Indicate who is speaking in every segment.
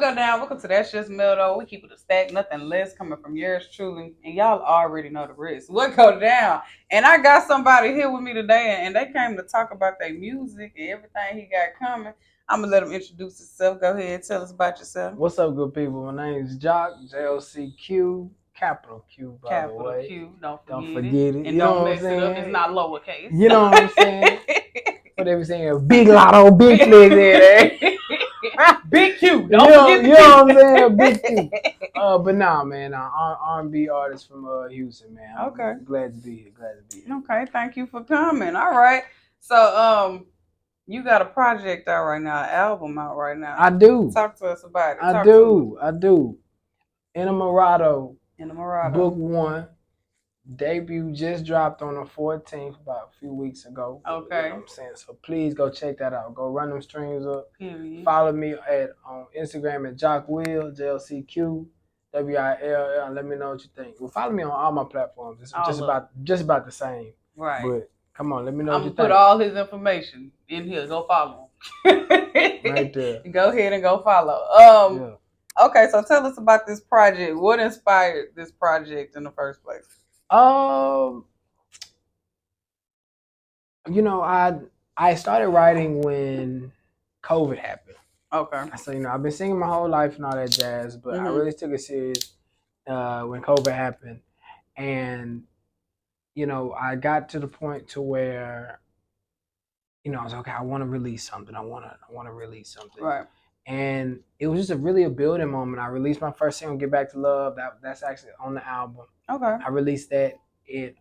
Speaker 1: Go down. Welcome to That's Just Mellow. We keep it a stack, nothing less, coming from yours truly. And y'all already know the rest. What go down? And I got somebody here with me today, and they came to talk about their music and everything he got coming. I'm gonna let him introduce himself. Go ahead, tell us about yourself.
Speaker 2: What's up, good people? My name is JocQ, JocQ, capital Q, by
Speaker 1: Capital
Speaker 2: the way.
Speaker 1: Q. Don't
Speaker 2: Don't
Speaker 1: forget it.
Speaker 2: forget it.
Speaker 1: And
Speaker 2: You know
Speaker 1: don't
Speaker 2: what I'm
Speaker 1: mess it up.
Speaker 2: saying?
Speaker 1: It's not lowercase.
Speaker 2: You know what I'm saying? What they be saying? Big lotto, big flex there.
Speaker 1: Big Q.
Speaker 2: You know what I'm saying? Big Q. But nah, man, R&B artist from Houston, man.
Speaker 1: Okay.
Speaker 2: Glad to be here. Glad to be here.
Speaker 1: Okay, thank you for coming. All right. So you got a project out right now, an album out right now.
Speaker 2: I do.
Speaker 1: Talk to us about it.
Speaker 2: I do. Inamorato. Book 1. Debut just dropped on the 14th, about a few weeks ago.
Speaker 1: Okay.
Speaker 2: You know what I'm saying? So please go check that out. Go run them streams up.
Speaker 1: Period.
Speaker 2: Follow me on Instagram at JocQ, JLCQ, WILL, and let me know what you think. Well, follow me on all my platforms. It's just about the same.
Speaker 1: Right.
Speaker 2: But come on, let me know what you think.
Speaker 1: I'm gonna put all his information in here. Go follow him.
Speaker 2: Right there.
Speaker 1: Go ahead and go follow.
Speaker 2: Yeah.
Speaker 1: Okay, so tell us about this project. What inspired this project in the first place?
Speaker 2: You know, I started writing when COVID happened.
Speaker 1: Okay.
Speaker 2: So I've been singing my whole life and all that jazz, but I really took it serious when COVID happened, and I got to the point to where I was okay. I want to release something. I want to release something.
Speaker 1: Right.
Speaker 2: And it was just really a building moment. I released my first single, "Get Back to Love." That's actually on the album.
Speaker 1: Okay.
Speaker 2: I released that in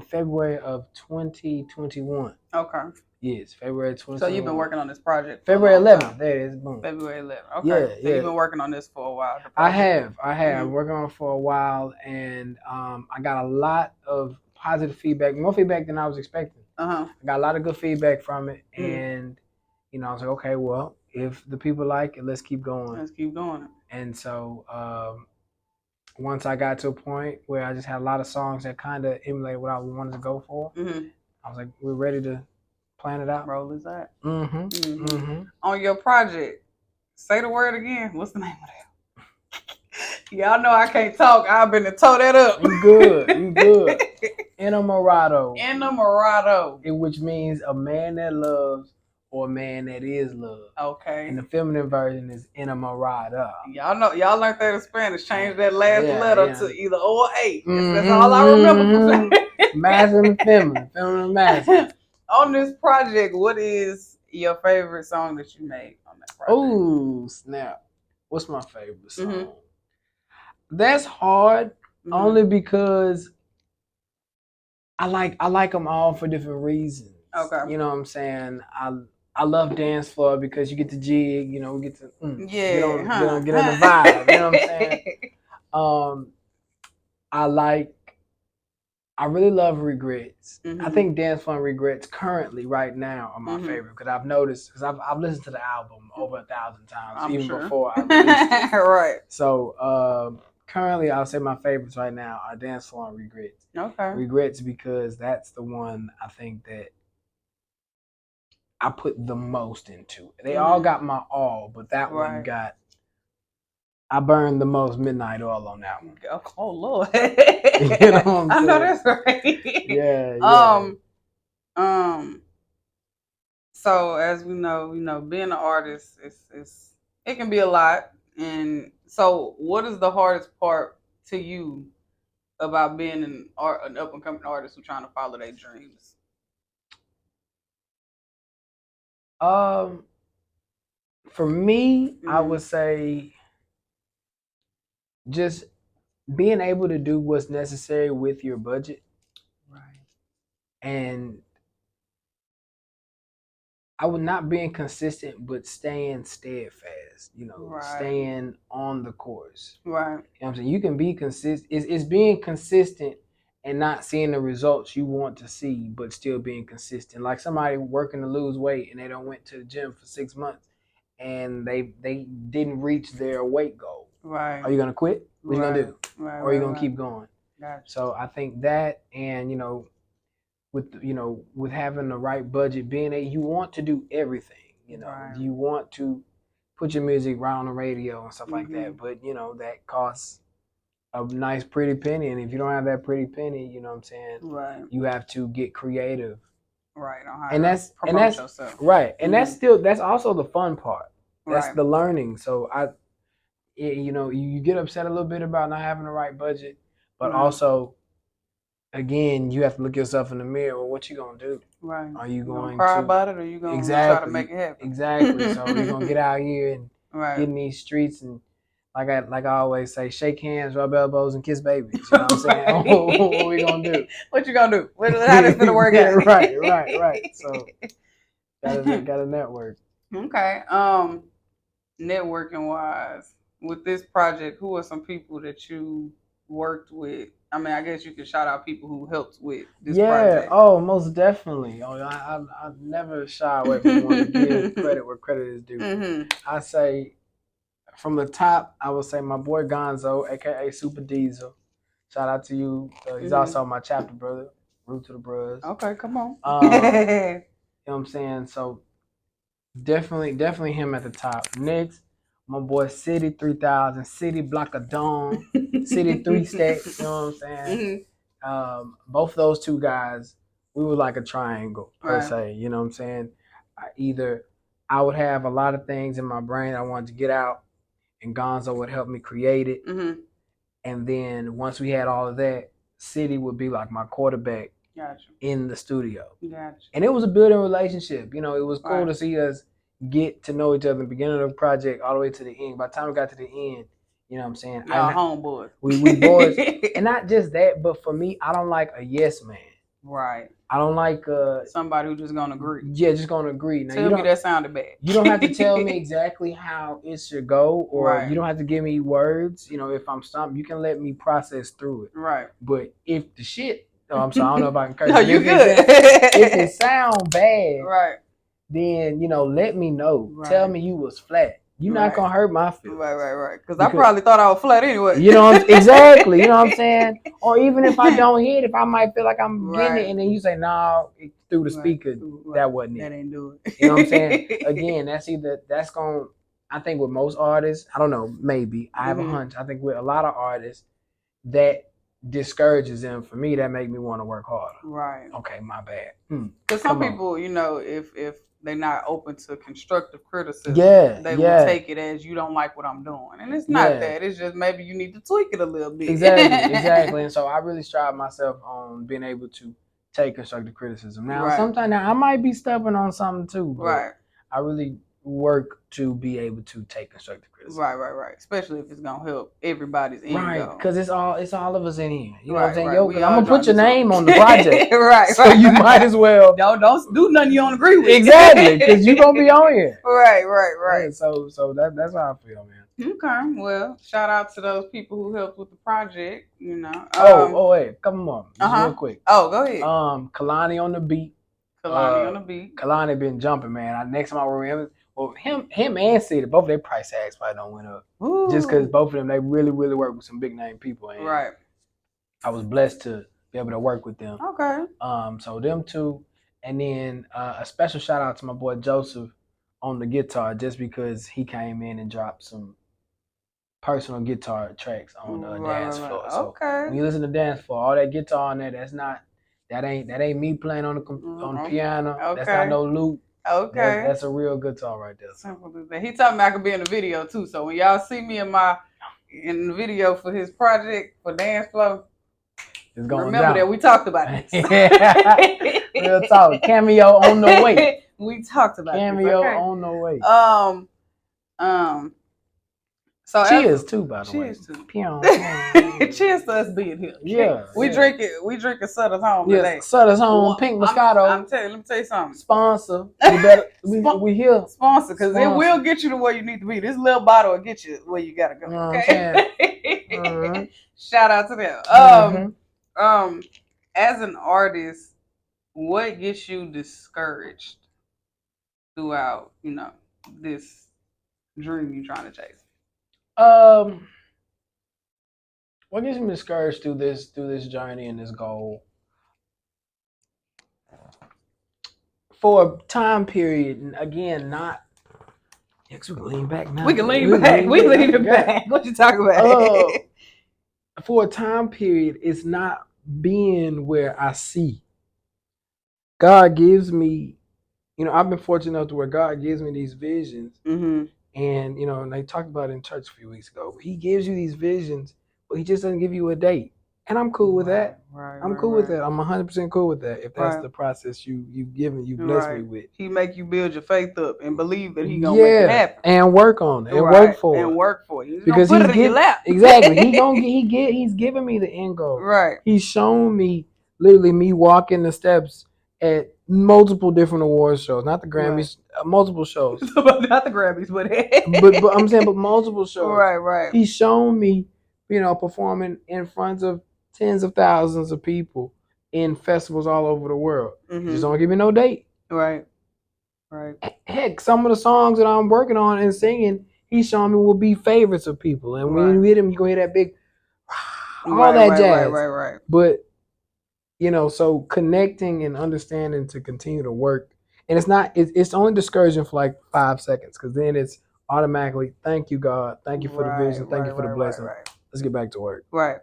Speaker 2: February of 2021.
Speaker 1: Okay.
Speaker 2: Yes, February 2021.
Speaker 1: So you've been working on this project
Speaker 2: February 11th. There it is. Boom.
Speaker 1: February 11th. Okay. Yeah. So you've been working on this for a while.
Speaker 2: I have. I'm working on it for a while, and I got a lot of positive feedback, more feedback than I was expecting. I got a lot of good feedback from it, and I was like, okay, well, if the people like it, let's keep going.
Speaker 1: Let's keep going.
Speaker 2: And so once I got to a point where I just had a lot of songs that kind of emulated what I wanted to go for, I was like, we're ready to plan it out.
Speaker 1: Roll is that. On your project, say the word again. What's the name of that? Y'all know I can't talk. I've been to toe that up.
Speaker 2: You good. Inamorato.
Speaker 1: Inamorato.
Speaker 2: Which means a man that loves or a man that is loved.
Speaker 1: Okay.
Speaker 2: And the feminine version is Inamorata.
Speaker 1: Y'all learned that in Spanish. Change that last letter to either O or A. That's all I remember.
Speaker 2: Masculine and feminine. Feminine and masculine.
Speaker 1: On this project, what is your favorite song that you made on that project?
Speaker 2: Oh, snap. What's my favorite song? That's hard, only because I like them all for different reasons.
Speaker 1: Okay.
Speaker 2: You know what I'm saying? I love Dance Floor because you get to jig, we get to get on the vibe. You know what I'm saying? I really love Regrets. I think Dance Floor and Regrets currently right now are my favorite because I've noticed, because I've listened to the album over 1,000 times, before I released it.
Speaker 1: Right.
Speaker 2: So currently I'll say my favorites right now are Dance Floor and Regrets.
Speaker 1: Okay.
Speaker 2: Regrets because that's the one I think that I put the most into. They all got my all, but that one I burned the most midnight oil on that one.
Speaker 1: Oh Lord.
Speaker 2: You know what I'm saying?
Speaker 1: I know that's right.
Speaker 2: Yeah.
Speaker 1: So as we know, being an artist it can be a lot. And so what is the hardest part to you about being an up and coming artist who's trying to follow their dreams?
Speaker 2: For me, I would say just being able to do what's necessary with your budget.
Speaker 1: Right.
Speaker 2: And I would not being consistent, but staying steadfast, staying on the course.
Speaker 1: Right.
Speaker 2: You know what I'm saying? You can be consistent. It's being consistent and not seeing the results you want to see, but still being consistent. Like somebody working to lose weight and they don't went to the gym for 6 months and they didn't reach their weight goal.
Speaker 1: Right.
Speaker 2: Are you gonna quit? What you gonna do?
Speaker 1: Right.
Speaker 2: Or are you gonna keep going?
Speaker 1: Gotcha.
Speaker 2: So I think that, and with having the right budget, you want to do everything. You want to put your music right on the radio and stuff like that. But you know that costs a nice pretty penny, and if you don't have that pretty penny, you know what I'm saying,
Speaker 1: right,
Speaker 2: you have to get creative,
Speaker 1: right, on how
Speaker 2: and
Speaker 1: to promote yourself,
Speaker 2: right, and that's also the fun part. That's
Speaker 1: right.
Speaker 2: the learning. So you know, you get upset a little bit about not having the right budget, but also, again, you have to look yourself in the mirror. Well, what you gonna do?
Speaker 1: Right.
Speaker 2: Are you going
Speaker 1: cry
Speaker 2: to
Speaker 1: about it, or you gonna try to make it happen?
Speaker 2: Exactly. So you're gonna get out here and get in these streets and like I always say, shake hands, rub elbows, and kiss babies. You know what I'm saying? What we gonna do?
Speaker 1: What you gonna do? How this gonna work out?
Speaker 2: Right. So gotta network.
Speaker 1: Okay. Networking wise, with this project, who are some people that you worked with? I mean, I guess you could shout out people who helped with this project.
Speaker 2: Oh, most definitely. Oh, I never shy away from wanting to give credit where credit is due. I say, from the top, I would say my boy Gonzo, aka Super Diesel. Shout out to you. He's also my chapter brother. Root to the bros.
Speaker 1: Okay, come on.
Speaker 2: You know what I'm saying? So definitely him at the top. Next, my boy City 3000, City Block of Dawn, City 3 Stacks. You know what I'm saying? Both those two guys, we were like a triangle per se. You know what I'm saying? I would have a lot of things in my brain I wanted to get out, and Gonzo would help me create it. And then once we had all of that, City would be like my quarterback in the studio. And it was a building relationship. You know, it was cool to see us get to know each other in the beginning of the project all the way to the end. By the time we got to the end, you know what I'm saying?
Speaker 1: Y'all homeboys.
Speaker 2: We boys. And not just that, but for me, I don't like a yes man.
Speaker 1: Right.
Speaker 2: I don't like
Speaker 1: somebody who's just gonna agree.
Speaker 2: Yeah, just gonna agree. Now,
Speaker 1: tell me that sounded bad.
Speaker 2: You don't have to tell me exactly how it should go, or you don't have to give me words. You know, if I'm stumped, you can let me process through it.
Speaker 1: Right.
Speaker 2: But if the shit, I'm sorry, I don't know if I can curse.
Speaker 1: No, you good.
Speaker 2: If it sound bad,
Speaker 1: right,
Speaker 2: then let me know. Right. Tell me you was flat. You're not gonna hurt my feelings.
Speaker 1: Right. Because I probably thought I was flat anyway.
Speaker 2: You know, exactly. You know what I'm saying? Or even if I don't hit, if I might feel like I'm getting it, and then you say, "No, through the speaker, that wasn't it."
Speaker 1: That ain't do it.
Speaker 2: You know what I'm saying? Again, that's going. I think with most artists, I don't know, maybe I have a hunch. I think with a lot of artists, that discourages them. For me, that make me want to work harder.
Speaker 1: Right.
Speaker 2: Okay, my bad.
Speaker 1: Because some people, if they're not open to constructive criticism, they will take it as you don't like what I'm doing. And it's not that. It's just maybe you need to tweak it a little bit.
Speaker 2: Exactly. And so I really strive myself on being able to take constructive criticism. Now, sometimes I might be stubborn on something too, but I really work to be able to take constructive criticism.
Speaker 1: Right. Especially if it's gonna help everybody's end goal.
Speaker 2: Right, because it's all of us in here. You know what I'm saying? Yo, I'm gonna put your name on the project. So you might as well
Speaker 1: don't do nothing you don't agree with.
Speaker 2: Exactly, because you're gonna be on here.
Speaker 1: Right.
Speaker 2: Yeah, so that's how I feel, man.
Speaker 1: Okay, well, shout out to those people who helped with the project. You know.
Speaker 2: Wait, come on, real quick.
Speaker 1: Oh, go ahead.
Speaker 2: Kalani on the beat. Kalani been jumping, man. Next time I work with him. Well, him and Cedar, both of their price tags probably don't went up. Ooh. Just because both of them, they really, really work with some big name people. And I was blessed to be able to work with them.
Speaker 1: Okay.
Speaker 2: So them two, and then a special shout out to my boy Joseph on the guitar, just because he came in and dropped some personal guitar tracks on the dance floor. So when you listen to dance floor, all that guitar on there, that ain't me playing on the piano. Okay. That's not no loop.
Speaker 1: Okay,
Speaker 2: that's a real guitar right there.
Speaker 1: Simple as that. He told me I could be in the video too. So when y'all see me in the video for his project for Dance Flow, remember down. That we talked about this.
Speaker 2: Real talk. Cameo on the way.
Speaker 1: We talked about
Speaker 2: Cameo
Speaker 1: this.
Speaker 2: on the way.
Speaker 1: So
Speaker 2: cheers too, by the way.
Speaker 1: Cheers Cheers to us being here.
Speaker 2: Yeah.
Speaker 1: We drinking Sutter's Home today.
Speaker 2: Sutter's Home, Pink Moscato.
Speaker 1: Let me tell you something.
Speaker 2: Sponsor. We here.
Speaker 1: Sponsor, because it will get you to where you need to be. This little bottle will get you where you gotta go. Okay. Shout out to them. As an artist, what gets you discouraged throughout, this dream you're trying to chase?
Speaker 2: What gets me discouraged through this journey and this goal? For a time period, and again, not Yeah, 'cause we can lean back now.
Speaker 1: We can lean back. We lean back. What you talking about?
Speaker 2: For a time period, it's not being where I see. God gives me, I've been fortunate enough to where God gives me these visions.
Speaker 1: Mm-hmm.
Speaker 2: And, and they talked about it in church a few weeks ago. He gives you these visions, but he just doesn't give you a date. And I'm cool with that. I'm cool with that. I'm 100% cool with that. If that's the process you've given, you blessed me with.
Speaker 1: He make you build your faith up and believe that he gonna make it happen.
Speaker 2: And work on it. And work for it.
Speaker 1: And work for it.
Speaker 2: Because
Speaker 1: put it in your lap.
Speaker 2: Exactly. He's giving me the end goal.
Speaker 1: Right.
Speaker 2: He's shown me literally me walking the steps at multiple different awards shows, not the Grammys, multiple shows.
Speaker 1: Not the Grammys,
Speaker 2: but I'm saying, but multiple shows.
Speaker 1: Right.
Speaker 2: He's shown me, performing in front of tens of thousands of people in festivals all over the world. Mm-hmm. Just don't give me no date.
Speaker 1: Right.
Speaker 2: Heck, some of the songs that I'm working on and singing, he's showing me will be favorites of people. And when you hit him, you're going to hear that big, all that jazz.
Speaker 1: Right.
Speaker 2: But, so connecting and understanding to continue to work. And it's only discouraging for like 5 seconds, because then it's automatically, thank you, God. Thank you for the vision. Thank you for the blessing. Let's get back to work.
Speaker 1: Right.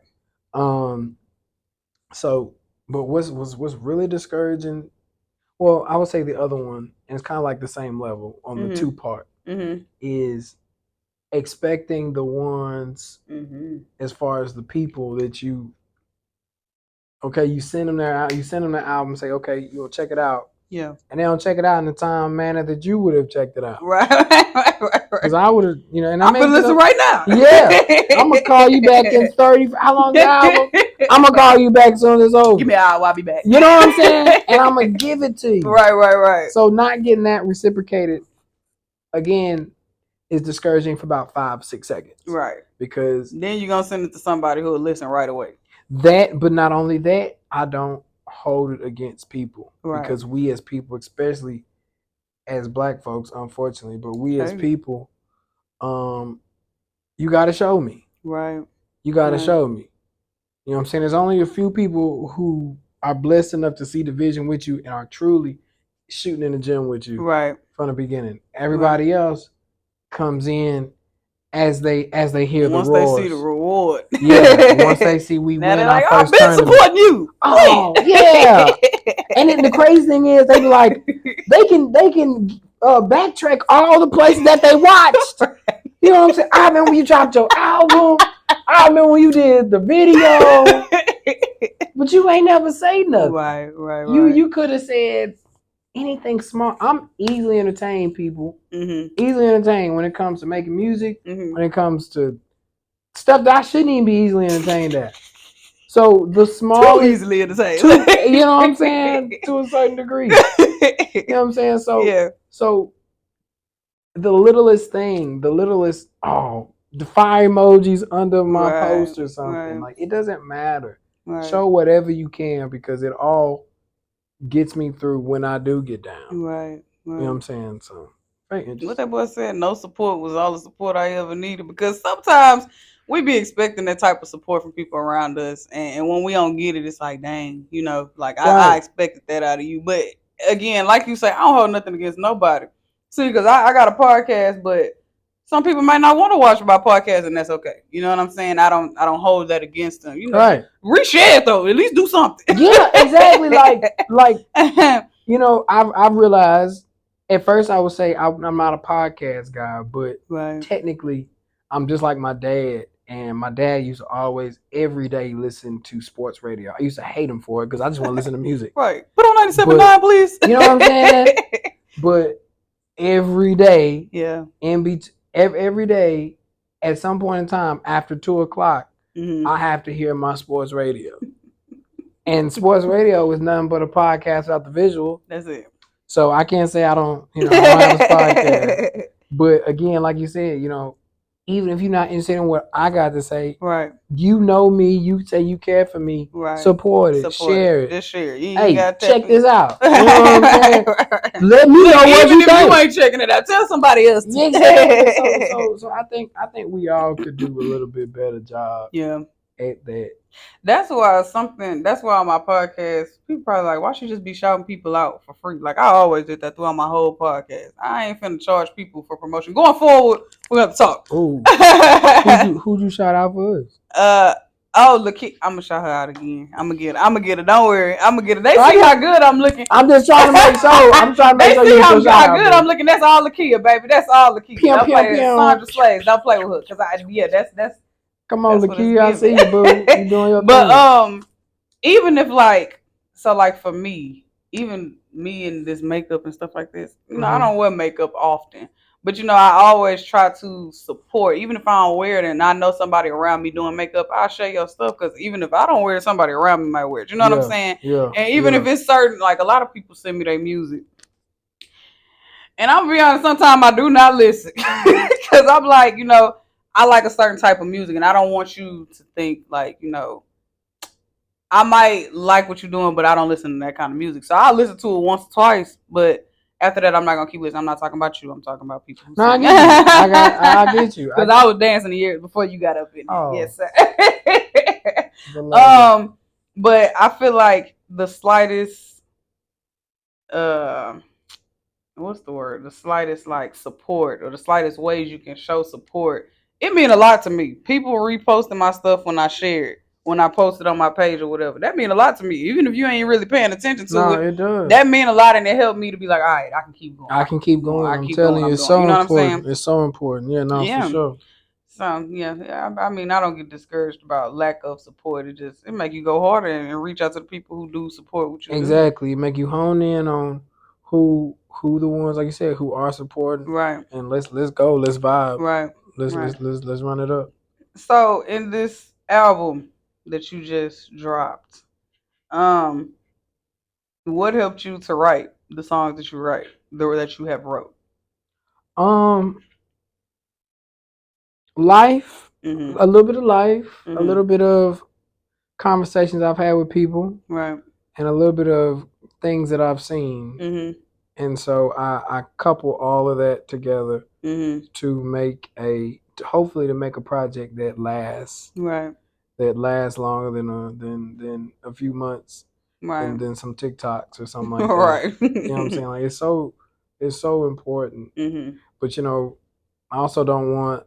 Speaker 2: So, but what's really discouraging, well, I would say the other one, and it's kind of like the same level on the 2-part, is expecting the ones as far as the people that you send them the album, say, okay, you'll check it out.
Speaker 1: Yeah.
Speaker 2: And they don't check it out in the time manner that you would have checked it out.
Speaker 1: Right.
Speaker 2: Because I would have, and
Speaker 1: I'm gonna listen right now.
Speaker 2: Yeah. I'm gonna call you back in 30. How long the album? I'm gonna call you back as soon as it's over.
Speaker 1: Give me an hour, I'll be back.
Speaker 2: You know what I'm saying? And I'm gonna give it to you.
Speaker 1: Right.
Speaker 2: So not getting that reciprocated, again, is discouraging for about 5-6 seconds.
Speaker 1: Right.
Speaker 2: Because
Speaker 1: then you're gonna send it to somebody who will listen right away.
Speaker 2: That, but not only that, I don't hold it against people. Right. Because we as people, especially as Black folks, unfortunately, but we as people, you gotta show me.
Speaker 1: Right.
Speaker 2: You gotta show me. You know what I'm saying? There's only a few people who are blessed enough to see the vision with you and are truly shooting in the gym with you from the beginning. Everybody else comes in as they hear
Speaker 1: once
Speaker 2: the roars.
Speaker 1: Once they see the reward.
Speaker 2: Yeah. Once they see we
Speaker 1: now
Speaker 2: win
Speaker 1: they're
Speaker 2: our
Speaker 1: like,
Speaker 2: first
Speaker 1: I've been supporting you.
Speaker 2: Oh yeah. And then the crazy thing is they be like, they can backtrack all the places that they watched. You know what I'm saying? I remember when you dropped your album. I remember when you did the video. But you ain't never say nothing.
Speaker 1: Right.
Speaker 2: You could have said anything small. I'm easily entertained, people. Easily entertained when it comes to making music, when it comes to stuff that I shouldn't even be easily entertained at. So the small,
Speaker 1: too easily entertained.
Speaker 2: You know what I'm saying? To a certain degree. You know what I'm saying? So So the littlest thing, the fire emojis under my post or something, like it doesn't matter. Show whatever you can, because it all gets me through when I do get down.
Speaker 1: Right.
Speaker 2: You know what I'm saying? So
Speaker 1: what that boy said, no support was all the support I ever needed, because sometimes we be expecting that type of support from people around us, and when we don't get it, it's like, dang, like I expected that out of you. But again, like you say, I don't hold nothing against nobody. See, because I got a podcast, but some people might not want to watch my podcast, and that's okay. You know what I'm saying? I don't hold that against them. Reshare it though. At least do something.
Speaker 2: Yeah, exactly. like I've realized. At first, I would say I'm not a podcast guy, but technically, I'm just like my dad. And my dad used to always, every day, listen to sports radio. I used to hate him for it, because I just want to listen to music.
Speaker 1: Right. Put on 97.9, please.
Speaker 2: You know what I'm saying? But every day, every day, at some point in time, after 2:00, I have to hear my sports radio. And sports radio is nothing but a podcast without the visual.
Speaker 1: That's it.
Speaker 2: So I can't say I don't have a podcast. But again, like you said, even if you're not interested in what I got to say, you know me, you say you care for me, support it, share it.
Speaker 1: Just share it.
Speaker 2: Hey, check this out. You know what I'm saying? Let me know what you think.
Speaker 1: Even if you ain't checking it out, tell somebody else.
Speaker 2: Exactly. So I think we all could do a little bit better job.
Speaker 1: Yeah.
Speaker 2: at that.
Speaker 1: That's why on my podcast, people probably like, why should you just be shouting people out for free? Like I always did that throughout my whole podcast. I ain't finna charge people for promotion. Going forward, we're gonna talk.
Speaker 2: Oh, who'd you shout out for us?
Speaker 1: I'm gonna shout her out again. I'm gonna get her. Don't worry. I'm gonna get her. They see how good I'm looking.
Speaker 2: I'm just trying to make sure. I'm trying to make sure you
Speaker 1: how good I'm looking. That's all Lakia, baby. That's all Lakia. Don't play with Sandra Slaves. Don't play with her. That's
Speaker 2: come on, Lakia. I see you, boo. You doing your thing.
Speaker 1: But even if like for me, even me and this makeup and stuff like this, you know, I don't wear makeup often. But you know, I always try to support, even if I don't wear it and I know somebody around me doing makeup, I'll share your stuff because even if I don't wear it, somebody around me might wear it. You know what I'm saying?
Speaker 2: Yeah.
Speaker 1: And even if it's certain, like a lot of people send me their music. And I'm gonna be honest, sometimes I do not listen. Because I'm like, you know, I like a certain type of music and I don't want you to think like, you know, I might like what you're doing, but I don't listen to that kind of music. So I'll listen to it once or twice, but after that, I'm not gonna keep listening. I'm not talking about you. I'm talking about people.
Speaker 2: No, I get you. I get you.
Speaker 1: Because I was dancing the years before you got up in it.
Speaker 2: Oh.
Speaker 1: Yes, sir. But I feel like the slightest, what's the word? The slightest like support or the slightest ways you can show support. It mean a lot to me. People reposting my stuff when I share it. When I post it on my page or whatever, that mean a lot to me. Even if you ain't really paying attention to
Speaker 2: it does.
Speaker 1: That mean a lot, and it helped me to be like, all right, I can keep going.
Speaker 2: I'm telling you, it's so important. It's so important. Yeah, no, for sure.
Speaker 1: So yeah, I mean, I don't get discouraged about lack of support. It make you go harder and reach out to the people who do support what you do.
Speaker 2: Exactly, it make you hone in on who the ones, like you said, who are supporting.
Speaker 1: Right.
Speaker 2: And let's go. Let's vibe.
Speaker 1: Right.
Speaker 2: Let's run it up.
Speaker 1: So in this album that you just dropped, what helped you to write the songs that you write, that you have wrote?
Speaker 2: Life, a little bit of life, a little bit of conversations I've had with people,
Speaker 1: right,
Speaker 2: and a little bit of things that I've seen, and so I couple all of that together to hopefully make a project that lasts,
Speaker 1: right,
Speaker 2: that lasts longer than a few months, right, and then some TikToks or something like that. Right. You know what I'm saying? Like it's so important. But you know, I also don't want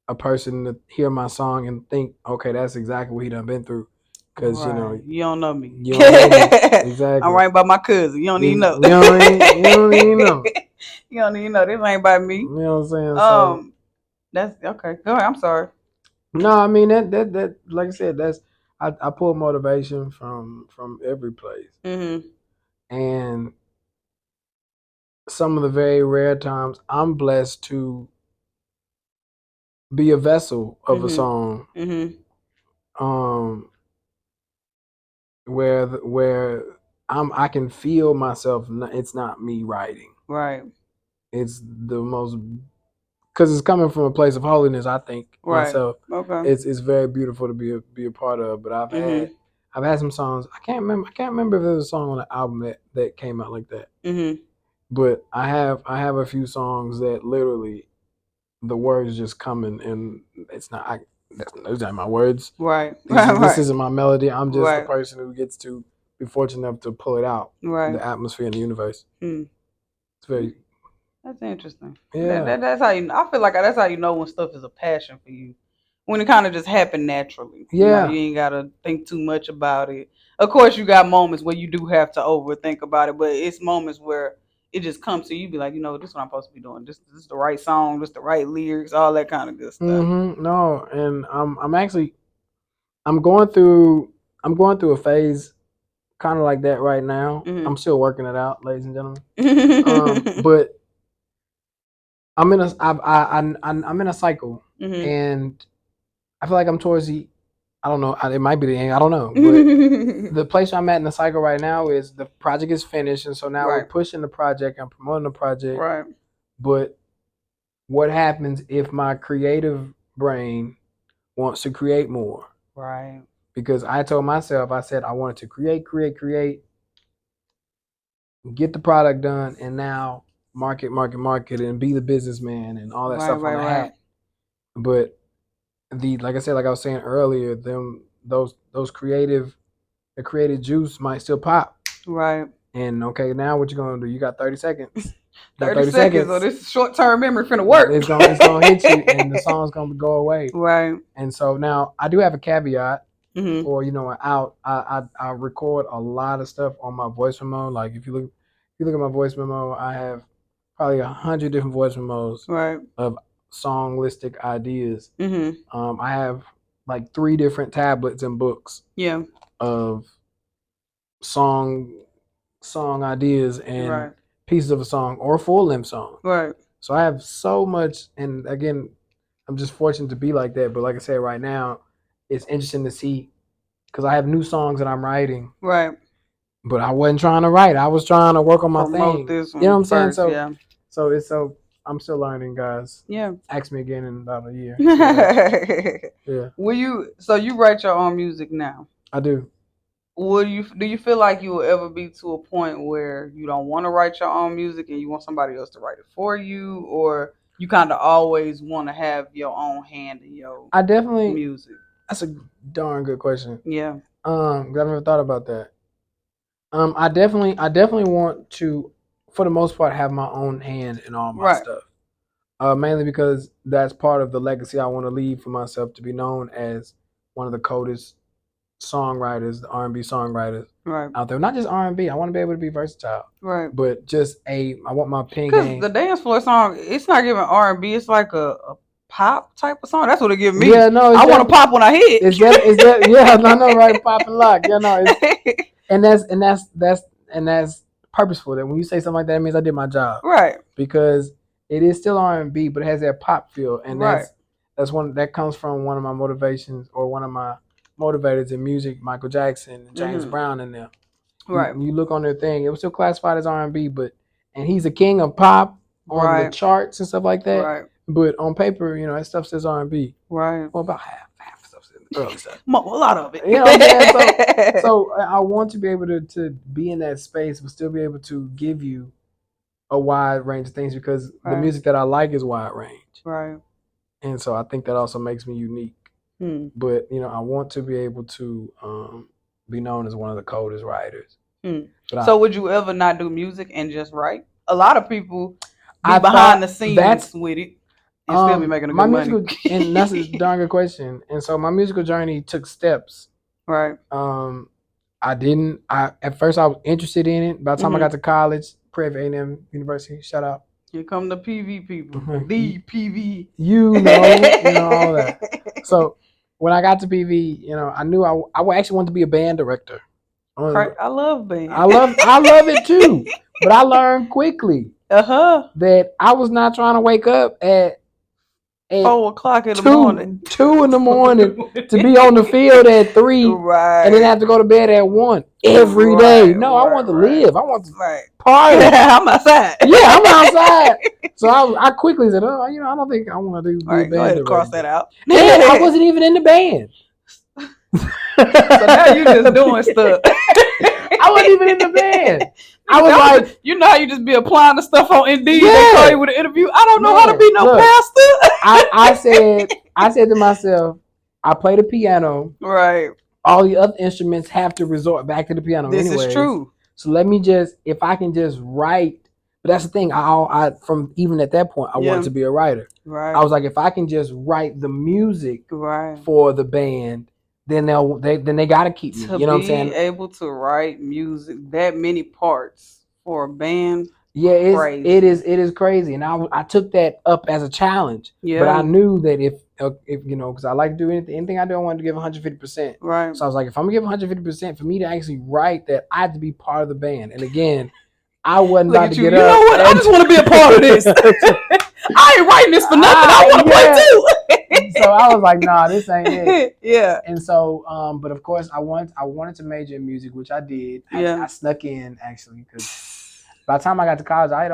Speaker 2: a person to hear my song and think, okay, that's exactly what he done been through. Because right. You don't know me. You don't know me. Exactly. I'm right by my cousin. You don't even know. You don't even know. You don't even know. This ain't by me. You know what I'm saying? That's okay. Go ahead. I'm sorry. No, I mean that like I said, I pull motivation from every place. And some of the very rare times I'm blessed to be a vessel of a song. Where I can feel myself. It's not me writing. Right. It's the most, because it's coming from a place of holiness. I think myself. Okay. It's very beautiful to be a part of. But I've had some songs. I can't remember if there's a song on the album that came out like that. But I have a few songs that literally the words just coming and it's not. Those aren't my words. Right. This isn't my melody. I'm just the person who gets to be fortunate enough to pull it out. Right. The atmosphere in the universe. It's very.
Speaker 1: That's interesting. Yeah. That's how you. I feel like that's how you know when stuff is a passion for you. When it kind of just happened naturally. Yeah. You ain't gotta think too much about it. Of course, you got moments where you do have to overthink about it, but it's moments where it just comes to you, be like, you know, this is what I'm supposed to be doing. This is the right song, this is the right lyrics, all that kind of good stuff.
Speaker 2: No, and I'm going through a phase kind of like that right now. I'm still working it out, ladies and gentlemen. But I'm in a cycle, and I feel like I'm towards the. I don't know. It might be the end. I don't know. But the place I'm at in the cycle right now is the project is finished, and so now we're pushing the project and promoting the project. Right. But what happens if my creative brain wants to create more? Right. Because I told myself, I said I wanted to create, get the product done, and now market, and be the businessman and all that stuff on the hat. But like I said, like I was saying earlier, those creative, the creative juice might still pop.
Speaker 1: Right.
Speaker 2: And okay, now what you gonna do? You got 30 seconds.
Speaker 1: 30 seconds or this short-term memory finna work.
Speaker 2: It's gonna hit you, and the song's gonna go away.
Speaker 1: Right.
Speaker 2: And so now I do have a caveat
Speaker 1: Mm-hmm.
Speaker 2: for an out. I record a lot of stuff on my voice memo. Like if you look at my voice memo, I have probably 100 different voice memos of songlistic ideas.
Speaker 1: Mm-hmm.
Speaker 2: I have like 3 different tablets and books.
Speaker 1: Yeah.
Speaker 2: Of song ideas and pieces of a song or full length song.
Speaker 1: Right.
Speaker 2: So I have so much, and again, I'm just fortunate to be like that. But like I said, right now, it's interesting to see because I have new songs that I'm writing.
Speaker 1: Right.
Speaker 2: But I wasn't trying to write. I was trying to work on my thing.
Speaker 1: This one
Speaker 2: you know what I'm
Speaker 1: first,
Speaker 2: saying? So I'm still learning, guys.
Speaker 1: Yeah.
Speaker 2: Ask me again in about a year.
Speaker 1: Yeah. So you write your own music now?
Speaker 2: I do.
Speaker 1: Do you feel like you will ever be to a point where you don't want to write your own music and you want somebody else to write it for you, or you kind of always want to have your own hand in your music?
Speaker 2: That's a darn good question.
Speaker 1: Yeah.
Speaker 2: I've never thought about that. I definitely want to, for the most part, have my own hand in all my stuff. Mainly because that's part of the legacy I want to leave for myself, to be known as one of the coldest songwriters, the R&B songwriters out there. Not just R&B. I want to be able to be versatile. Right. But just I want my pen game.
Speaker 1: Because the dance floor song, it's not giving R&B. It's like a pop type of song. That's what it gives me.
Speaker 2: Yeah, no.
Speaker 1: I want to pop when I hit.
Speaker 2: Is that? Yeah, no, right. Pop and lock. Yeah, no. And that's purposeful. That when you say something like that, it means I did my job.
Speaker 1: Right.
Speaker 2: Because it is still R&B, but it has that pop feel, and that's one that comes from one of my motivations, or one of my motivators in music, Michael Jackson, James Brown, and them. Right. You look on their thing; it was still classified as R&B, and he's a king of pop on the charts and stuff like that. Right. But on paper, that stuff says R&B. Right. Well, about half stuff says early stuff.
Speaker 1: A lot of it.
Speaker 2: You know what I'm saying? So I want to be able to be in that space, but still be able to give you a wide range of things, because the music that I like is wide range. Right. And so I think that also makes me unique. But I want to be able to be known as one of the coldest writers.
Speaker 1: So would you ever not do music and just write? A lot of people be behind the scenes with it and still be making a good money.
Speaker 2: And that's a darn good question. And so my musical journey took steps. Right. At first I was interested in it. By the time I got to college, Prairie A&M University, shout out.
Speaker 1: Here come the PV people. The PV.
Speaker 2: You know all that. So when I got to PV, I knew I actually wanted to be a band director.
Speaker 1: I love band.
Speaker 2: I love it too. But I learned quickly that I was not trying to wake up at
Speaker 1: 4 o'clock in the morning.
Speaker 2: 2 in the morning to be on the field at 3 and then have to go to bed at 1 every day. No, I want to live. I want to party.
Speaker 1: I'm outside.
Speaker 2: Yeah, I'm outside. So I quickly said, I don't think I want to do band.
Speaker 1: Go ahead and cross that out.
Speaker 2: And I wasn't even in the band.
Speaker 1: So now you just doing stuff.
Speaker 2: I wasn't even in the band. I was like,
Speaker 1: how you just be applying the stuff on Indeed. They call you with an interview. I don't know how to be no
Speaker 2: pastor. I said to myself, I play the piano.
Speaker 1: Right.
Speaker 2: All the other instruments have to resort back to the piano.
Speaker 1: This is true.
Speaker 2: So let me if I can just write. But that's the thing. I from even at that point, I wanted to be a writer. Right. I was like, if I can just write the music for the band, then they gotta keep me. You know what I'm saying?
Speaker 1: Able to write music that many parts for a band.
Speaker 2: Yeah, it is crazy, and I took that up as a challenge. Yeah. But I knew that if because I like to do anything I do, I wanted to give 150%. Right. So I was like, if I'm gonna give 150%, for me to actually write that, I had to be part of the band. And again, I wasn't about to get up.
Speaker 1: You know what? I just want to be a part of this. I ain't writing this for nothing. I want to play too.
Speaker 2: So I was like, nah, this ain't it.
Speaker 1: Yeah.
Speaker 2: And so, but of course, I wanted to major in music, which I did. I snuck in actually, because by the time I got to college, I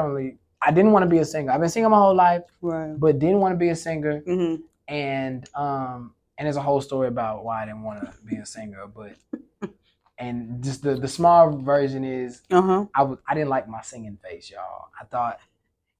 Speaker 2: didn't want to be a singer. I've been singing my whole life, but didn't want to be a singer. Mm-hmm. And there's a whole story about why I didn't want to be a singer, but. And just the small version is, I didn't like my singing face, y'all. I thought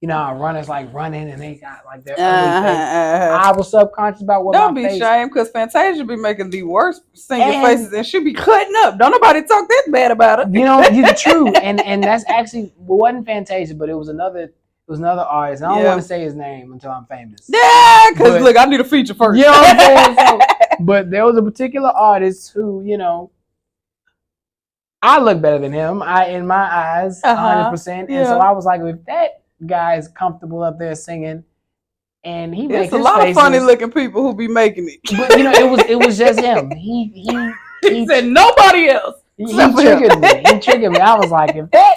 Speaker 2: you know how runners like running and they got like their ugly face. I was subconscious about what
Speaker 1: don't
Speaker 2: my
Speaker 1: be
Speaker 2: face.
Speaker 1: ashamed because Fantasia be making the worst singing faces and she be cutting up. Don't nobody talk that bad about it.
Speaker 2: You know, it's true. And that's actually it wasn't Fantasia, but it was another artist. And I don't want to say his name until I'm famous.
Speaker 1: Yeah, because look, I need a feature first.
Speaker 2: You know what I'm saying? So, but there was a particular artist who, you know, I look better than him. In my eyes, 100%. And so I was like, if that guy is comfortable up there singing, and he makes a lot
Speaker 1: of funny looking people who be making it.
Speaker 2: But you know, it was just him. He
Speaker 1: said nobody else.
Speaker 2: He triggered me. He triggered me. I was like, if that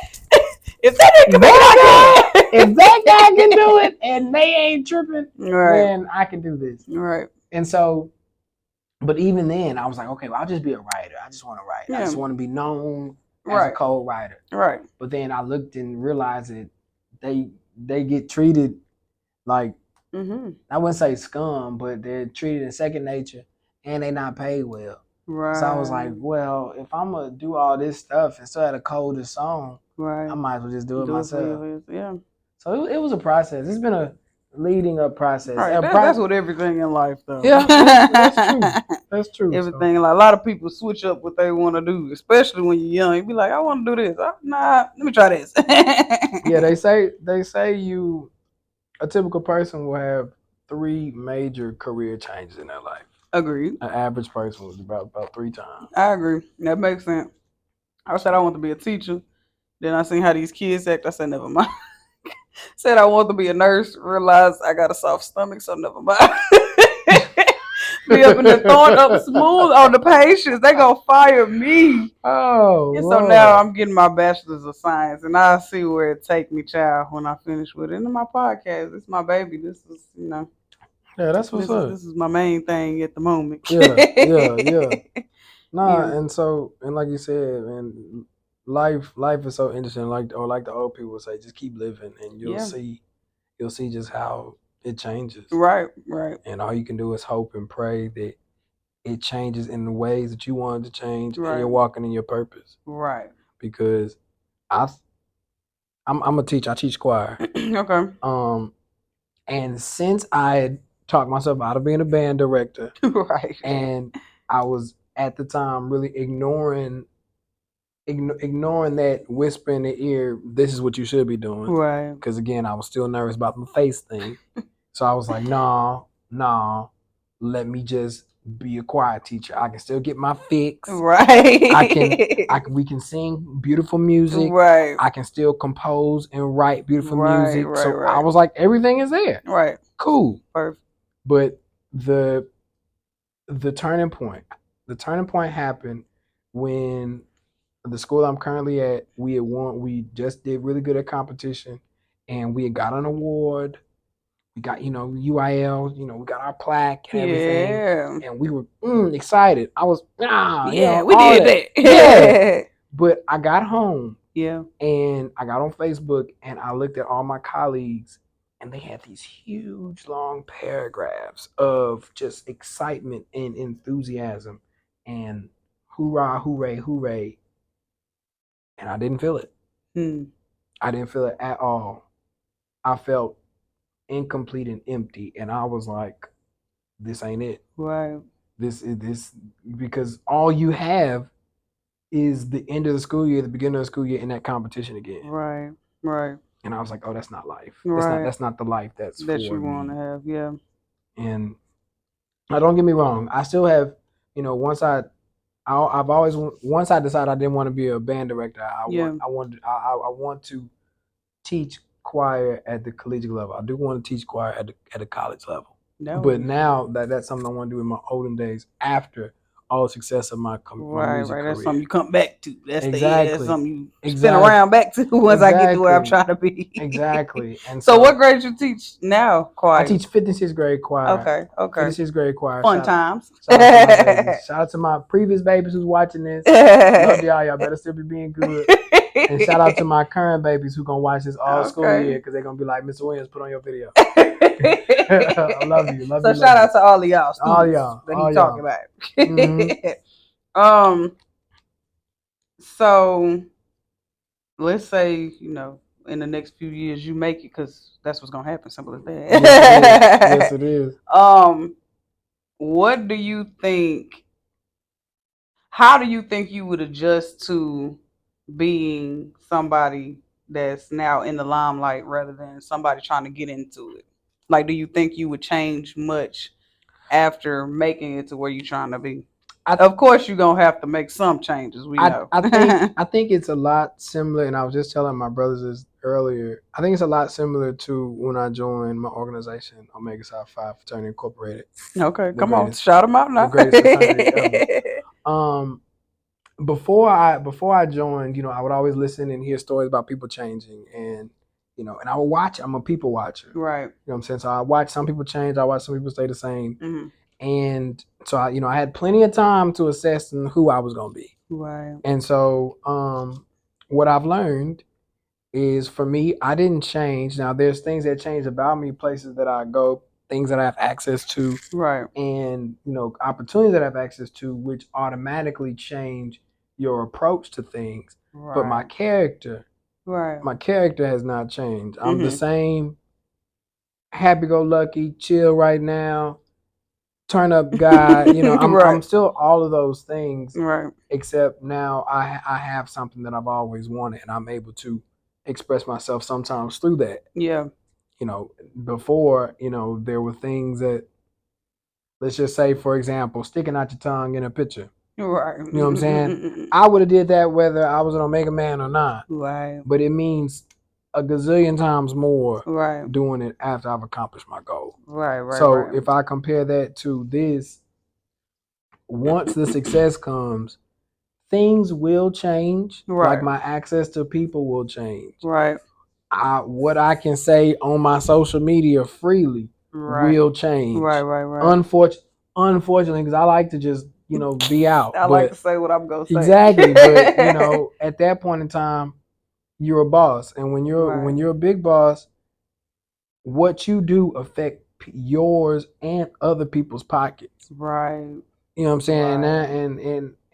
Speaker 2: guy can do it and they ain't tripping, then I can do this.
Speaker 1: Right.
Speaker 2: And so, but even then, I was like, okay, well, I'll just be a writer. I just want to write. I just want to be known as a cold writer.
Speaker 1: Right.
Speaker 2: But then I looked and realized that they get treated like, I wouldn't say scum, but they're treated in second nature and they're not paid well. Right. So I was like, well, if I'm going to do all this stuff and still have a colder song, I might as well just do it myself.
Speaker 1: Yeah.
Speaker 2: So it was a process. It's been a leading up process.
Speaker 1: Right. That's what everything in life, though.
Speaker 2: Yeah, that's true. That's true.
Speaker 1: Everything. Like, a lot of people switch up what they want to do, especially when you're young. You be like, I want to do this. Nah, let me try this.
Speaker 2: Yeah, they say you, a typical person will have 3 major career changes in their life.
Speaker 1: Agreed.
Speaker 2: An average person was about 3 times.
Speaker 1: I agree. That makes sense. I said I want to be a teacher. Then I seen how these kids act. I said, never mind. Said I want to be a nurse. Realized I got a soft stomach, so never mind. Be up in there throwing up smooth on the patients. They gonna fire me.
Speaker 2: Oh.
Speaker 1: And so now I'm getting my bachelor's of science, and I'll see where it take me, child, when I finish with it. And my podcast, this is my baby. This is, you know.
Speaker 2: Yeah, that's what's up.
Speaker 1: This is my main thing at the moment.
Speaker 2: Yeah. Nah, and like you said, man, life is so interesting. Like the old people say, just keep living, and you'll see just how it changes.
Speaker 1: Right.
Speaker 2: And all you can do is hope and pray that it changes in the ways that you want it to change, and you're walking in your purpose.
Speaker 1: Right.
Speaker 2: Because I'm a teacher. I teach choir.
Speaker 1: Okay.
Speaker 2: And since I had talked myself out of being a band director,
Speaker 1: right,
Speaker 2: and I was at the time really ignoring that whisper in the ear, this is what you should be doing.
Speaker 1: Right.
Speaker 2: Because again, I was still nervous about the face thing. So I was like, nah, let me just be a choir teacher. I can still get my fix.
Speaker 1: Right.
Speaker 2: We can sing beautiful music.
Speaker 1: Right.
Speaker 2: I can still compose and write beautiful music. Right. I was like, everything is there.
Speaker 1: Right.
Speaker 2: Cool.
Speaker 1: Perfect.
Speaker 2: But the turning point happened when the school I'm currently at, we just did really good at competition, and we got an award. We got, UIL, we got our plaque and everything. And we were excited. I was, we did that. Yeah. But I got home.
Speaker 1: Yeah.
Speaker 2: And I got on Facebook and I looked at all my colleagues, and they had these huge long paragraphs of just excitement and enthusiasm and hoorah, hooray, hooray. And I didn't feel it. I didn't feel it at all. I felt incomplete and empty, and I was like, this ain't it.
Speaker 1: Right.
Speaker 2: This because all you have is the end of the school year, the beginning of the school year, and that competition again.
Speaker 1: Right.
Speaker 2: And I was like, oh, that's not life.
Speaker 1: Right.
Speaker 2: That's not the life that
Speaker 1: you want to have. Yeah.
Speaker 2: And don't get me wrong, I still have, once I decided I didn't want to be a band director, I want to teach choir at the collegiate level. I do want to teach choir at a college level. No. But now that's something I want to do in my olden days after all the success of my music career.
Speaker 1: That's something you come back to. That's something you spin around back to once I get to where I'm trying to be.
Speaker 2: Exactly. And
Speaker 1: so what grade you teach now, choir?
Speaker 2: I teach 5th and 6th grade choir.
Speaker 1: Okay.
Speaker 2: 5th and 6th grade choir.
Speaker 1: Fun times.
Speaker 2: Shout out to my previous babies who's watching this. Love y'all. Y'all better still be being good. And shout out to my current babies who gonna watch this all school year, because they're gonna be like, Mr. Williams, put on your video. I love you.
Speaker 1: So shout out to all of y'all.
Speaker 2: All y'all.
Speaker 1: That he's talking about. So let's say, in the next few years you make it, because that's what's gonna happen. Simple as that.
Speaker 2: Yes, it is.
Speaker 1: What do you think? How do you think you would adjust to being somebody that's now in the limelight rather than somebody trying to get into it? Like, do you think you would change much after making it to where you're trying to be? Of course, you're gonna have to make some changes. We know.
Speaker 2: I think it's a lot similar, and I was just telling my brothers this earlier. I think it's a lot similar to when I joined my organization, Omega Psi Phi Fraternity Incorporated.
Speaker 1: Okay, come on, shout them out now.
Speaker 2: The greatest fraternity ever. Before I joined, I would always listen and hear stories about people changing, and and I would watch. I'm a people watcher,
Speaker 1: right?
Speaker 2: You know what I'm saying? So I watch some people change. I watch some people stay the same. Mm-hmm. And so I had plenty of time to assess who I was gonna be.
Speaker 1: Right.
Speaker 2: And so what I've learned is, for me, I didn't change. Now there's things that change about me, places that I go, things that I have access to,
Speaker 1: right,
Speaker 2: and opportunities that I have access to, which automatically change your approach to things. Right. But my character has not changed. I'm the same happy-go-lucky, chill right now, turn up guy. I'm still all of those things, right? Except now I have something that I've always wanted, and I'm able to express myself sometimes through that. Yeah. Before, there were things that, let's just say, for example, sticking out your tongue in a picture. Right. You know what I'm saying? I would have did that whether I was an Omega man or not. Right. But it means a gazillion times more doing it after I've accomplished my goal. Right. So if I compare that to this, once the success comes, things will change. Right. Like my access to people will change. Right. What I can say on my social media freely will change. Right. Unfortunately, because I like to just be out.
Speaker 1: I like to say what I'm gonna say.
Speaker 2: Exactly, but at that point in time, you're a boss, and when you're a big boss, what you do affect yours and other people's pockets. Right. You know what I'm saying? Right.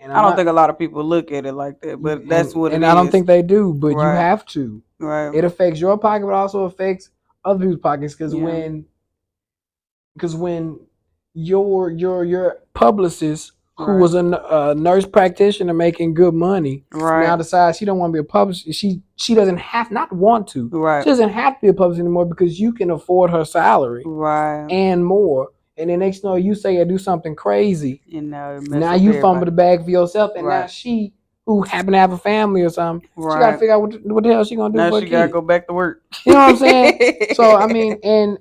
Speaker 2: And
Speaker 1: I don't think a lot of people look at it like that, but that's what it is.
Speaker 2: And I don't think they do, but you have to. Right. It affects your pocket, but also affects other people's pockets, because when your publicist, who was a nurse practitioner making good money, now decides she don't want to be a publicist. She doesn't have, not want to. Right. She doesn't have to be a publicist anymore, because you can afford her salary. Right. And more. And then next thing you say or do something crazy. Now you fumble the bag for yourself, and now she, who happen to have a family or something, she got to figure out what the hell she gonna do.
Speaker 1: Now she got to go back to work.
Speaker 2: You know what I'm saying? So I mean, and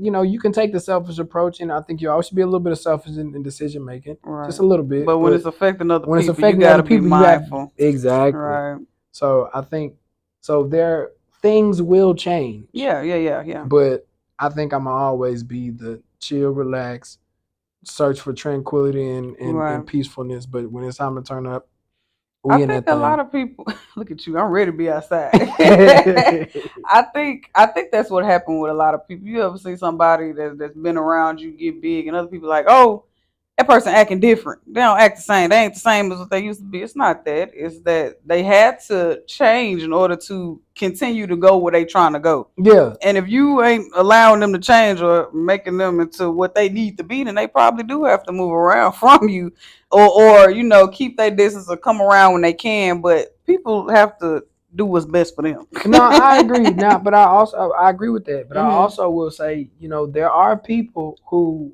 Speaker 2: you can take the selfish approach, and I think you always should be a little bit of selfish in decision making, just a little bit.
Speaker 1: But when it's affecting other people, you got to be mindful.
Speaker 2: Exactly. Right. So I think things will change.
Speaker 1: Yeah.
Speaker 2: But I think I'm gonna always be the chill, relax, search for tranquility and peacefulness. But when it's time to turn up,
Speaker 1: I think a lot of people look at you. I'm ready to be outside. I think that's what happened with a lot of people. You ever see somebody that's been around you get big, and other people like, oh, that person acting different. They don't act the same. They ain't the same as what they used to be. It's not that. It's that they had to change in order to continue to go where they trying to go.
Speaker 2: Yeah.
Speaker 1: And if you ain't allowing them to change or making them into what they need to be, then they probably do have to move around from you, or keep their distance or come around when they can. But people have to do what's best for them.
Speaker 2: No, I agree. But I agree with that. But I also will say, there are people who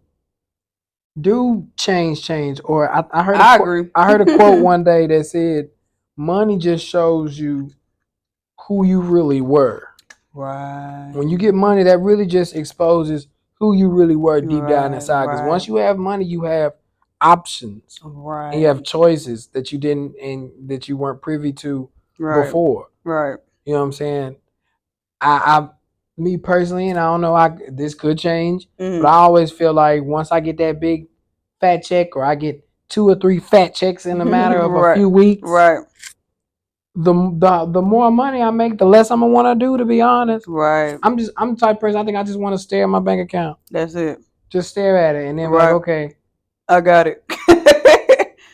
Speaker 2: do change, or I heard.
Speaker 1: Agree.
Speaker 2: I heard a quote one day that said, "Money just shows you who you really were."
Speaker 1: Right.
Speaker 2: When you get money, that really just exposes who you really were deep down inside. Because once you have money, you have options.
Speaker 1: Right.
Speaker 2: And you have choices that you didn't, and that you weren't privy to before.
Speaker 1: Right.
Speaker 2: You know what I'm saying? Me personally, and I don't know, this could change, but I always feel like once I get that big fat check, or I get 2 or 3 fat checks in a matter of a few weeks, the more money I make, the less I'm gonna want to do, to be honest.
Speaker 1: Right.
Speaker 2: I'm the type of person, I think I just want to stare at my bank account.
Speaker 1: That's it.
Speaker 2: Just stare at it, and then be like, okay,
Speaker 1: I got it.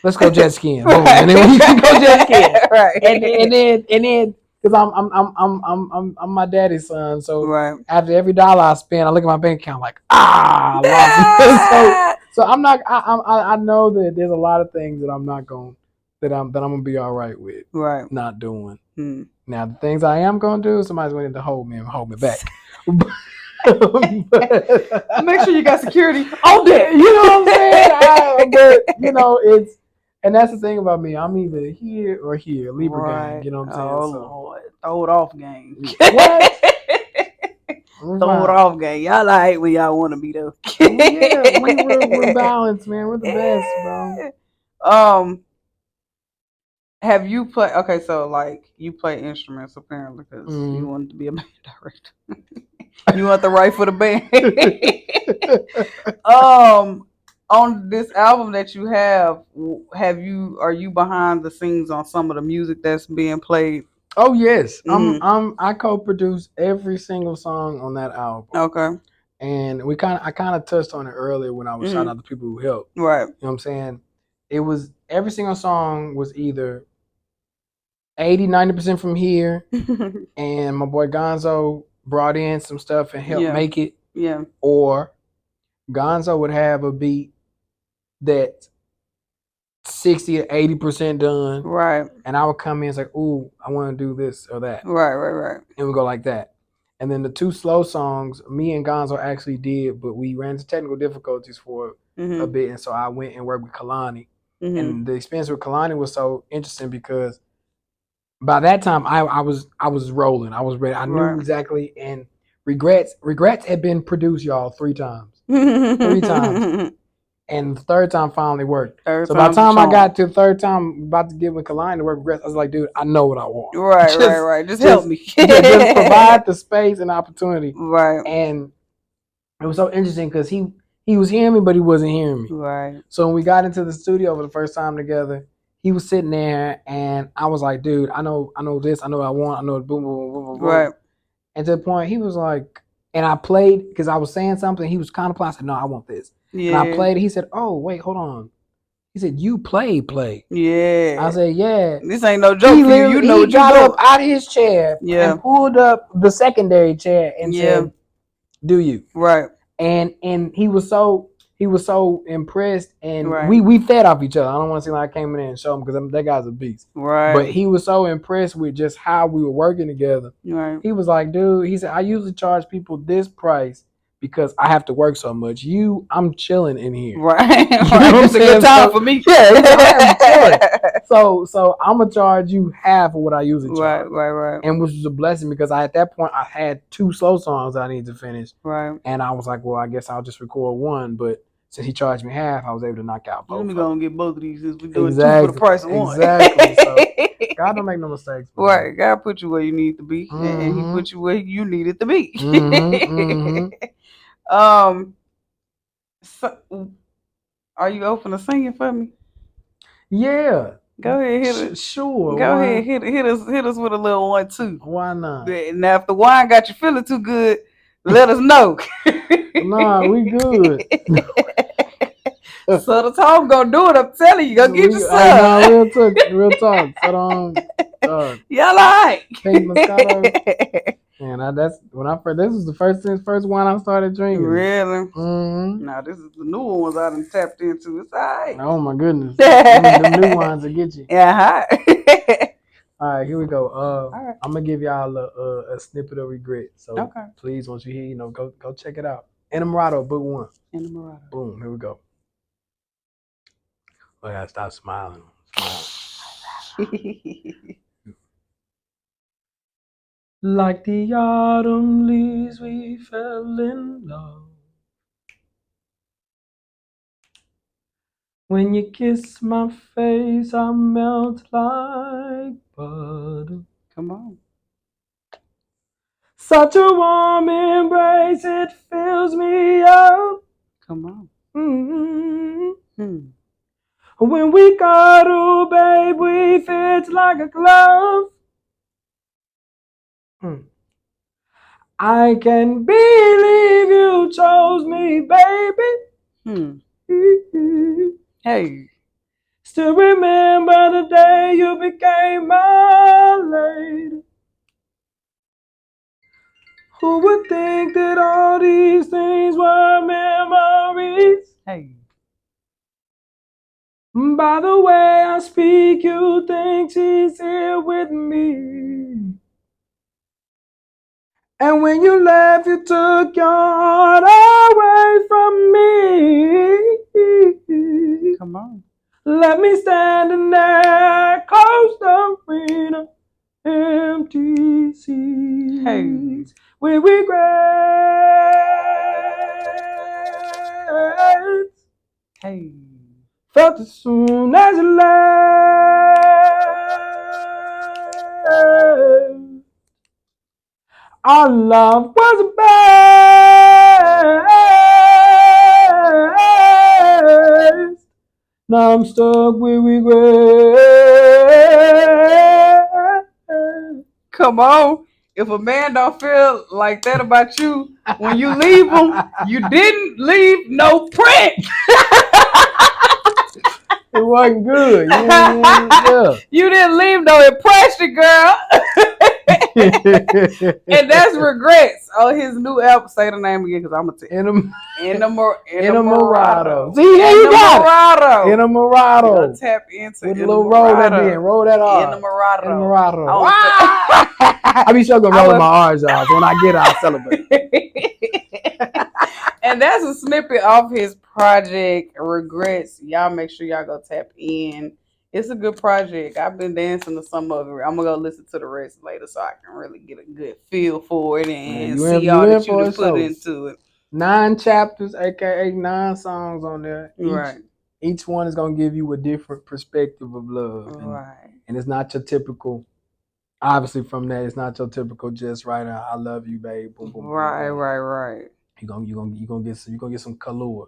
Speaker 2: Let's go jet skiing. Boom. And then we can go jet skiing.
Speaker 1: Right.
Speaker 2: And then because I'm my daddy's son. So
Speaker 1: right.
Speaker 2: after every dollar I spend, I look at my bank account like, I lost it. so I'm not. I know that there's a lot of things that I'm not going that I'm gonna be all right with.
Speaker 1: Right.
Speaker 2: Not doing.
Speaker 1: Hmm.
Speaker 2: Now the things I am gonna do, somebody's going to hold me and hold me back.
Speaker 1: Make sure you got security on deck.
Speaker 2: You know what I'm saying? But you know, it's and that's the thing about me. I'm either here or here, Libra gang. You know what I'm saying?
Speaker 1: Oh Lord, throw it off, gang.
Speaker 2: What?
Speaker 1: Throw it off, gang. Y'all like when y'all want to be though.
Speaker 2: Yeah, we're balanced, man. We're the best, bro.
Speaker 1: Have you played? Okay, so like you play instruments apparently because you wanted to be a band director. You want the right for the band. On this album that you have are you behind the scenes on some of the music that's being played?
Speaker 2: Oh yes, I co-produce every single song on that album.
Speaker 1: Okay.
Speaker 2: And I kind of touched on it earlier when I was shouting out the people who helped.
Speaker 1: Right.
Speaker 2: You know what I'm saying? It was every single song was either 80-90% from here, and my boy Gonzo brought in some stuff and helped make it.
Speaker 1: Yeah.
Speaker 2: Or Gonzo would have a beat that's 60 to 80% done.
Speaker 1: Right.
Speaker 2: And I would come in and say, ooh, I want to do this or that.
Speaker 1: Right.
Speaker 2: And we go like that. And then the two slow songs, me and Gonzo actually did, but we ran into technical difficulties for a bit. And so I went and worked with Kalani. And the experience with Kalani was so interesting because by that time I was rolling. I was ready. I knew exactly. And Regrets had been produced, y'all, 3 times. 3 times. And the third time finally worked. So by the time I got to the third time, about to get with Kalani to work with Regrets, I was like, dude, I know what I want.
Speaker 1: Right. Just help me.
Speaker 2: Just provide the space and opportunity. Right. And it was so interesting because he was hearing me, but he wasn't hearing me. Right. So when we got into the studio for the first time together, he was sitting there and I was like, dude, I know this, I know what I want, I know boom, boom, boom, boom, boom. Right. And to the point he was like, and I played because I was saying something, he was kind of playing. I said, no, I want this. Yeah. And I played it. He said, oh, wait, hold on. He said, you play. Yeah. I said, yeah.
Speaker 1: This ain't no joke.
Speaker 2: He got up out of his chair and pulled up the secondary chair and said, do you? Right. And he was so impressed, and we fed off each other. I don't want to seem like I came in there and show him because that guy's a beast. Right. But he was so impressed with just how we were working together. Right. He was like, dude, he said, I usually charge people this price because I have to work so much. I'm chilling in here. Right.
Speaker 1: It's a good time for me.
Speaker 2: Yeah, I am chilling. So I'm gonna charge you half of what I usually charge. Right. And which was a blessing because at that point I had 2 slow songs I needed to finish. Right. And I was like, well, I guess I'll just record one. But since he charged me half, I was able to knock out both.
Speaker 1: Let me go and get both of these since we're doing 2 for the price of one.
Speaker 2: Exactly. So God don't make no mistakes. Man.
Speaker 1: Right. God put you where you need to be, and He put you where you needed to be. So, are you open to singing for me?
Speaker 2: Yeah.
Speaker 1: Go ahead, hit it.
Speaker 2: Sure.
Speaker 1: Go ahead, hit us with a little one too.
Speaker 2: Why not?
Speaker 1: Now, if the wine got you feeling too good, let us know.
Speaker 2: Nah, we good.
Speaker 1: So the time gonna do it. I'm telling you, go get your son.
Speaker 2: Real talk.
Speaker 1: Y'all alright.
Speaker 2: Pink Moscato. Man, that's when this was the first wine I started drinking.
Speaker 1: Really? Mm-hmm. Now this is the new ones I done tapped into. It's alright.
Speaker 2: Oh my goodness. The new ones will get you.
Speaker 1: Yeah.
Speaker 2: All right, here we go. Right. I'm gonna give y'all a snippet of Regret. So please, once you hear, go check it out. Inamorato, book 1.
Speaker 1: Inamorato.
Speaker 2: Boom. Here we go. I gotta stop smiling. Like the autumn leaves, we fell in love. When you kiss my face, I melt like butter.
Speaker 1: Come on.
Speaker 2: Such a warm embrace, it fills me up.
Speaker 1: Come on.
Speaker 2: Mm-hmm. When we cuddle, babe, we fit like a glove. I can't believe you chose me, baby.
Speaker 1: Hey.
Speaker 2: Still remember the day you became my lady. Who would think that all these things were memories?
Speaker 1: Hey.
Speaker 2: By the way I speak, you think she's here with me. And when you left, you took your heart away from me.
Speaker 1: Come on.
Speaker 2: Let me stand in that coast of freedom, empty seas.
Speaker 1: Hey.
Speaker 2: With regrets.
Speaker 1: Hey.
Speaker 2: Felt as soon as you left. Our love was best. Now I'm stuck with regret.
Speaker 1: Come on. If a man don't feel like that about you when you leave him, you didn't leave no print.
Speaker 2: It wasn't good. Yeah.
Speaker 1: You didn't leave no impression, girl. And that's Regrets on his new album. Say the name again, because I'm gonna tell you.
Speaker 2: Inamorato.
Speaker 1: See, there you got it.
Speaker 2: Inamorato.
Speaker 1: Tap into
Speaker 2: with a little roll that in. Roll that off. Inamorato. I be sure gonna roll my R's off. When I get it, I'll celebrate.
Speaker 1: And that's a snippet off his project Regrets. Y'all make sure y'all go tap in. It's a good project. I've been dancing to some of it. I'm gonna go listen to the rest later so I can really get a good feel for it and see all that you put into it.
Speaker 2: 9 chapters, aka 9 songs on there. Each one is gonna give you a different perspective of love. And it's not your typical. Obviously, from that, it's not your typical just right now. I love you, babe. Boom, boom,
Speaker 1: right.
Speaker 2: You gonna get some color. COLOUR.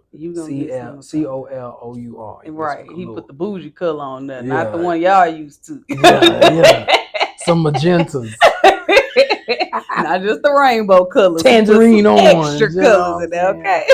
Speaker 1: Right. He put the bougie color on there, not the one y'all used to.
Speaker 2: Yeah. Some magentas.
Speaker 1: Not just the rainbow colors.
Speaker 2: Tangerine orange.
Speaker 1: Extra colors in there. Okay.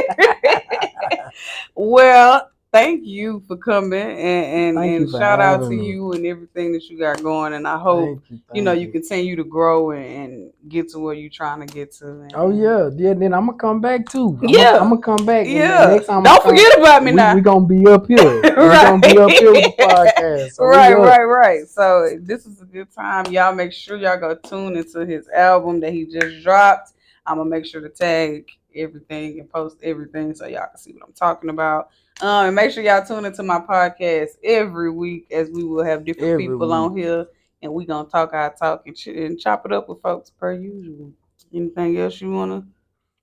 Speaker 1: Well, thank you for coming and shout out to you and everything that you got going. And I hope you continue to grow and get to where you're trying to get to.
Speaker 2: Then I'm gonna come back too. I'm gonna come back.
Speaker 1: Yeah.
Speaker 2: Next time
Speaker 1: don't forget about me now.
Speaker 2: We're gonna be up here. We're gonna be up here with the podcast. So
Speaker 1: right. So this is a good time. Y'all make sure y'all go tune into his album that he just dropped. I'm gonna make sure to tag everything and post everything so y'all can see what I'm talking about. And make sure y'all tune into my podcast every week, as we will have different people on here, and we gonna talk our talk and chop it up with folks per usual. Anything else you wanna?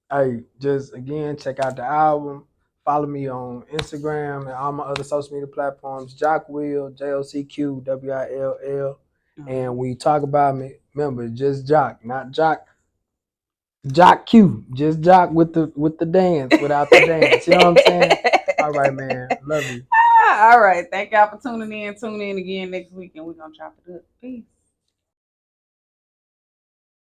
Speaker 2: Hey, just again, check out the album. Follow me on Instagram and all my other social media platforms. JocQ, JocQ, WILL. And when you talk about me, remember, just Jock, not Jock. JocQ, just Jock with the dance, without the dance. You know what I'm saying? All right, man. Love you.
Speaker 1: All right. Thank y'all for tuning in. Tune in again next week, and we're gonna chop it up. Peace.